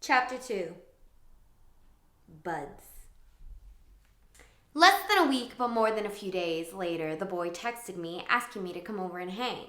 Chapter 2. Buds. Less than a week, but more than a few days later, the boy texted me asking me to come over and hang.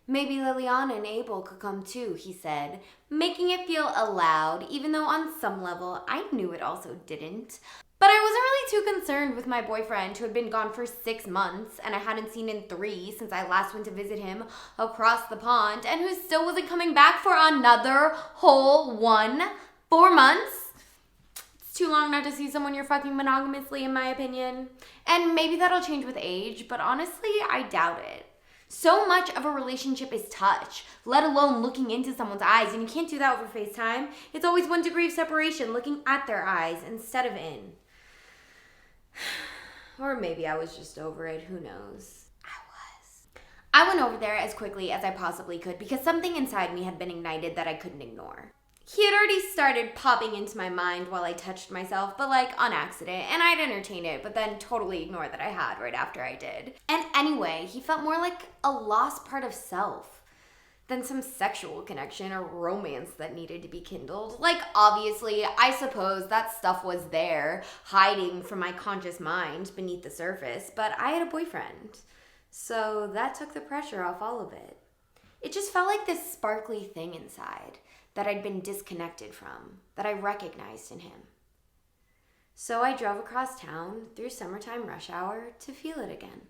Maybe Liliana and Abel could come too, he said, making it feel allowed, even though on some level I knew it also didn't. But I wasn't really too concerned with my boyfriend, who had been gone for 6 months and I hadn't seen in 3 since I last went to visit him across the pond, and who still wasn't coming back for another whole 4 months. It's too long not to see someone you're fucking monogamously, in my opinion. And maybe that'll change with age, but honestly, I doubt it. So much of a relationship is touch, let alone looking into someone's eyes, and you can't do that over FaceTime. It's always 1 degree of separation, looking at their eyes instead of in. Or maybe I was just over it, who knows? I went over there as quickly as I possibly could because something inside me had been ignited that I couldn't ignore. He had already started popping into my mind while I touched myself, but on accident, and I'd entertain it, but then totally ignore that I had right after I did. And anyway, he felt more like a lost part of self than some sexual connection or romance that needed to be kindled. Obviously, I suppose that stuff was there, hiding from my conscious mind beneath the surface, but I had a boyfriend, so that took the pressure off all of it. It just felt like this sparkly thing inside that I'd been disconnected from, that I recognized in him. So I drove across town through summertime rush hour to feel it again.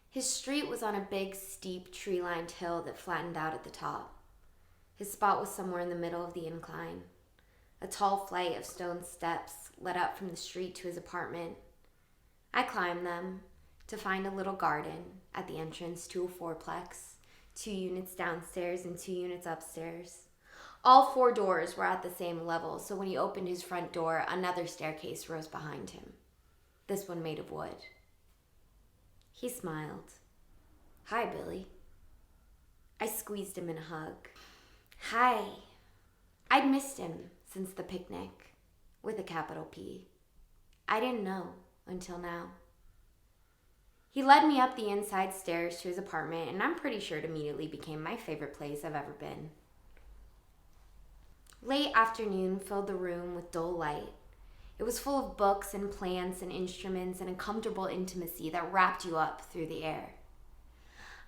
His street was on a big, steep, tree-lined hill that flattened out at the top. His spot was somewhere in the middle of the incline. A tall flight of stone steps led up from the street to his apartment. I climbed them to find a little garden at the entrance to a 4-plex, 2 units downstairs and 2 units upstairs. All 4 doors were at the same level, so when he opened his front door, another staircase rose behind him, this one made of wood. He smiled. "Hi, Billy." I squeezed him in a hug. "Hi." I'd missed him since the picnic, with a capital P. I didn't know until now. He led me up the inside stairs to his apartment, and I'm pretty sure it immediately became my favorite place I've ever been. Late afternoon filled the room with dull light. It was full of books and plants and instruments and a comfortable intimacy that wrapped you up through the air.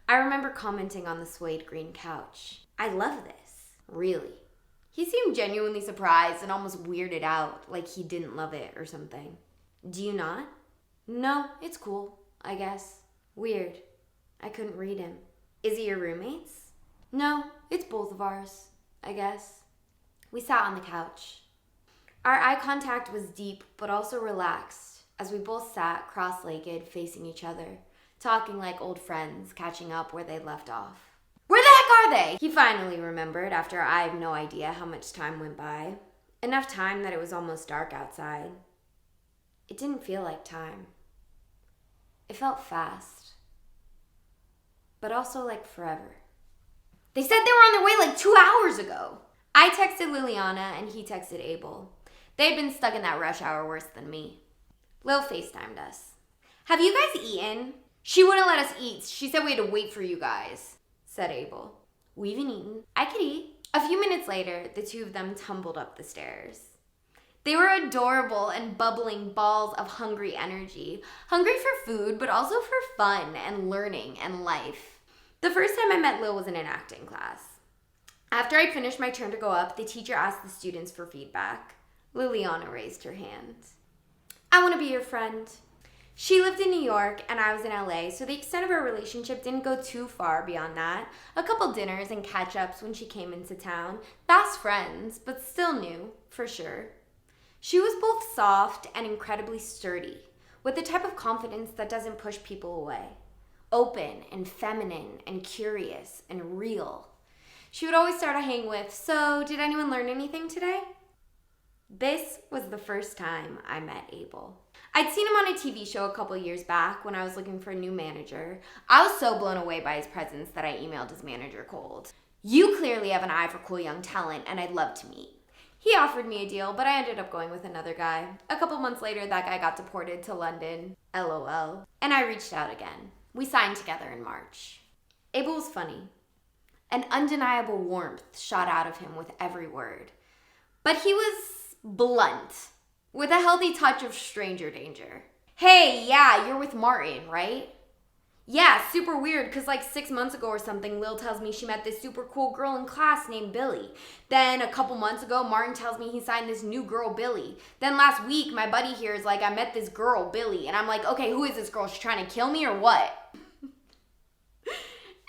I remember commenting on the suede green couch. "I love this, really." He seemed genuinely surprised and almost weirded out, like he didn't love it or something. "Do you not?" "No, it's cool, I guess." "Weird. I couldn't read him." "Is he your roommate's?" "No, it's both of ours, I guess." We sat on the couch. Our eye contact was deep but also relaxed as we both sat cross-legged facing each other, talking like old friends, catching up where they'd left off. "Where the heck are they?" He finally remembered after I have no idea how much time went by. Enough time that it was almost dark outside. It didn't feel like time. It felt fast, but also like forever. "They said they were on their way 2 hours ago." I texted Liliana and he texted Abel. They'd been stuck in that rush hour worse than me. Lil FaceTimed us. "Have you guys eaten?" "She wouldn't let us eat. She said we had to wait for you guys," said Abel. "We haven't eaten. I could eat." A few minutes later, the 2 of them tumbled up the stairs. They were adorable and bubbling balls of hungry energy. Hungry for food, but also for fun and learning and life. The first time I met Lil was in an acting class. After I'd finished my turn to go up, the teacher asked the students for feedback. Liliana raised her hand. "I want to be your friend." She lived in New York and I was in LA, so the extent of our relationship didn't go too far beyond that. A couple dinners and catch-ups when she came into town. Fast friends, but still new, for sure. She was both soft and incredibly sturdy, with the type of confidence that doesn't push people away. Open and feminine and curious and real. She would always start a hang with, "So, did anyone learn anything today?" This was the first time I met Abel. I'd seen him on a TV show a couple years back when I was looking for a new manager. I was so blown away by his presence that I emailed his manager cold. "You clearly have an eye for cool young talent, and I'd love to meet." He offered me a deal, but I ended up going with another guy. A couple months later, that guy got deported to London. LOL. And I reached out again. We signed together in March. Abel was funny. An undeniable warmth shot out of him with every word. But he was blunt, with a healthy touch of stranger danger. Hey, yeah, you're with Martin, right? Yeah, super weird, because like 6 months ago or something, Lil tells me she met this super cool girl in class named Billy. Then a couple months ago, Martin tells me he signed this new girl, Billy. Then last week, my buddy here is like, I met this girl, Billy. And I'm like, okay, who is this girl? She's trying to kill me or what?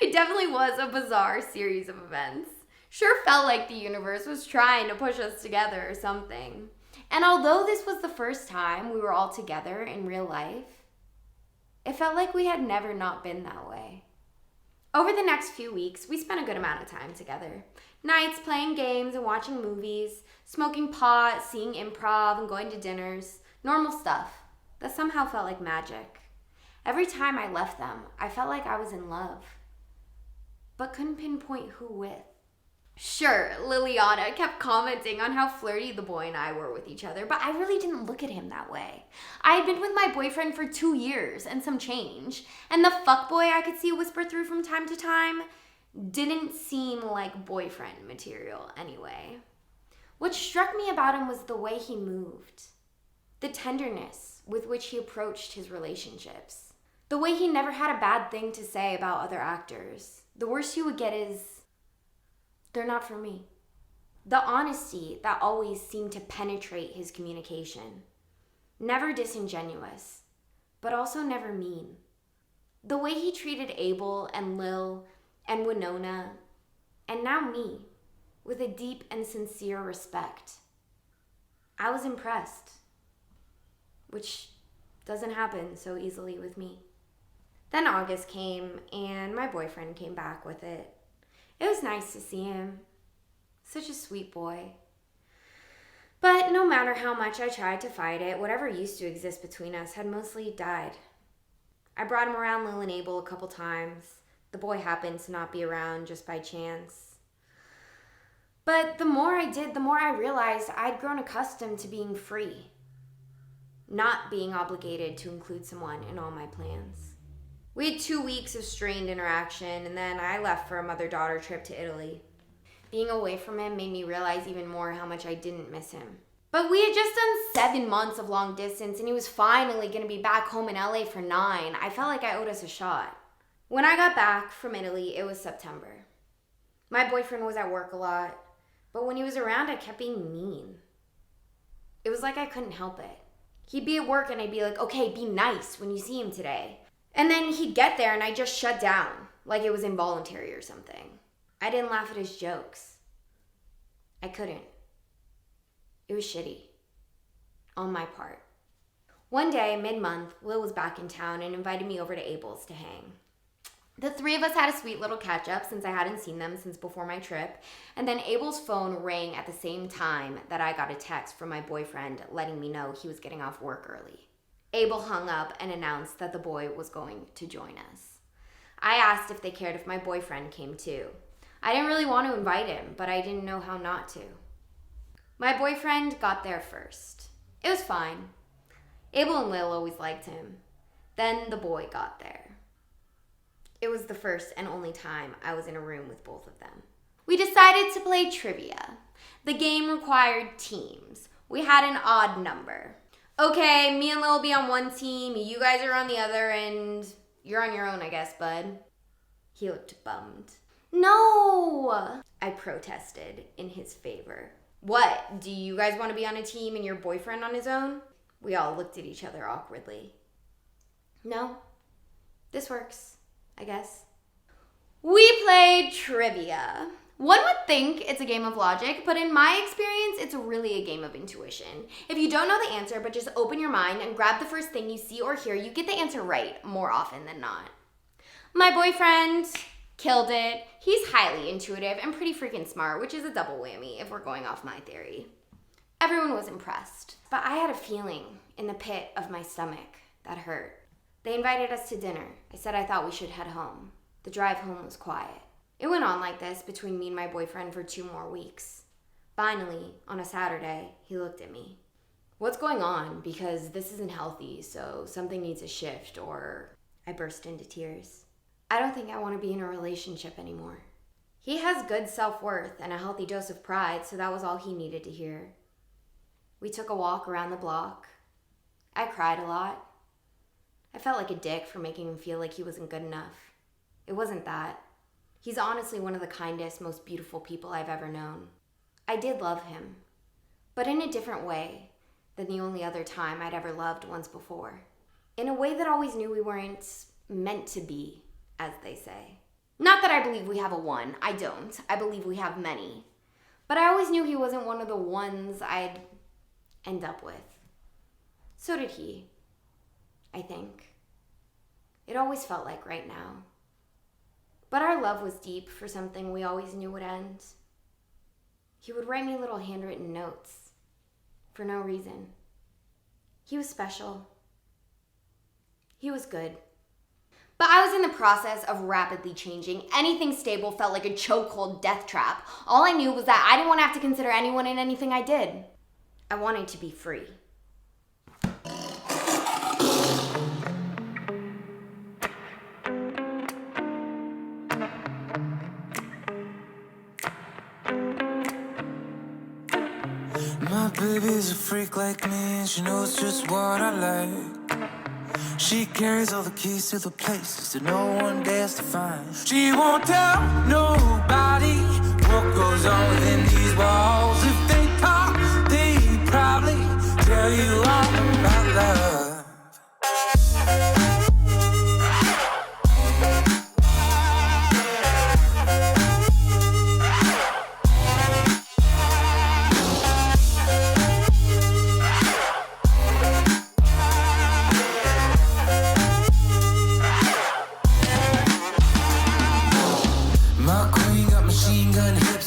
It definitely was a bizarre series of events. Sure felt like the universe was trying to push us together or something. And although this was the first time we were all together in real life, it felt like we had never not been that way. Over the next few weeks, we spent a good amount of time together. Nights playing games and watching movies, smoking pot, seeing improv, and going to dinners. Normal stuff that somehow felt like magic. Every time I left them, I felt like I was in love, but couldn't pinpoint who with. Sure, Liliana kept commenting on how flirty the boy and I were with each other, but I really didn't look at him that way. I had been with my boyfriend for 2 years and some change, and the fuckboy I could see whisper through from time to time didn't seem like boyfriend material anyway. What struck me about him was the way he moved, the tenderness with which he approached his relationships, the way he never had a bad thing to say about other actors. The worst you would get is, they're not for me. The honesty that always seemed to penetrate his communication. Never disingenuous, but also never mean. The way he treated Abel and Lil and Winona, and now me, with a deep and sincere respect. I was impressed, which doesn't happen so easily with me. Then August came, and my boyfriend came back with it. It was nice to see him. Such a sweet boy. But no matter how much I tried to fight it, whatever used to exist between us had mostly died. I brought him around Lil and Abel a couple times. The boy happened to not be around just by chance. But the more I did, the more I realized I'd grown accustomed to being free. Not being obligated to include someone in all my plans. We had 2 weeks of strained interaction, and then I left for a mother-daughter trip to Italy. Being away from him made me realize even more how much I didn't miss him. But we had just done 7 months of long distance, and he was finally going to be back home in LA for 9. I felt like I owed us a shot. When I got back from Italy, it was September. My boyfriend was at work a lot, but when he was around, I kept being mean. It was like I couldn't help it. He'd be at work, and I'd be like, okay, be nice when you see him today. And then he'd get there and I just shut down, like it was involuntary or something. I didn't laugh at his jokes. I couldn't. It was shitty. On my part. One day, mid-month, Lil was back in town and invited me over to Abel's to hang. The 3 of us had a sweet little catch-up since I hadn't seen them since before my trip, and then Abel's phone rang at the same time that I got a text from my boyfriend letting me know he was getting off work early. Abel hung up and announced that the boy was going to join us. I asked if they cared if my boyfriend came too. I didn't really want to invite him, but I didn't know how not to. My boyfriend got there first. It was fine. Abel and Lil always liked him. Then the boy got there. It was the first and only time I was in a room with both of them. We decided to play trivia. The game required teams. We had an odd number. Okay, me and Lil will be on one team, you guys are on the other, and you're on your own, I guess, bud. He looked bummed. No! I protested in his favor. What, do you guys want to be on a team and your boyfriend on his own? We all looked at each other awkwardly. No, this works, I guess. We played trivia. One would think it's a game of logic, but in my experience, it's really a game of intuition. If you don't know the answer, but just open your mind and grab the first thing you see or hear, you get the answer right more often than not. My boyfriend killed it. He's highly intuitive and pretty freaking smart, which is a double whammy if we're going off my theory. Everyone was impressed, but I had a feeling in the pit of my stomach that hurt. They invited us to dinner. I said I thought we should head home. The drive home was quiet. It went on like this between me and my boyfriend for 2 more weeks. Finally, on a Saturday, he looked at me. What's going on? Because this isn't healthy, so something needs a shift, or... I burst into tears. I don't think I want to be in a relationship anymore. He has good self-worth and a healthy dose of pride, so that was all he needed to hear. We took a walk around the block. I cried a lot. I felt like a dick for making him feel like he wasn't good enough. It wasn't that. He's honestly one of the kindest, most beautiful people I've ever known. I did love him, but in a different way than the only other time I'd ever loved once before. In a way that always knew we weren't meant to be, as they say. Not that I believe we have a one. I don't. I believe we have many. But I always knew he wasn't one of the ones I'd end up with. So did he, I think. It always felt like right now. But our love was deep for something we always knew would end. He would write me little handwritten notes for no reason. He was special. He was good. But I was in the process of rapidly changing. Anything stable felt like a chokehold death trap. All I knew was that I didn't want to have to consider anyone in anything I did. I wanted to be free. My baby's a freak like me, and she knows just what I like. She carries all the keys to the places that no one dares to find. She won't tell nobody what goes on within these walls. If they talk, they probably tell you all about love. My queen got machine gun hips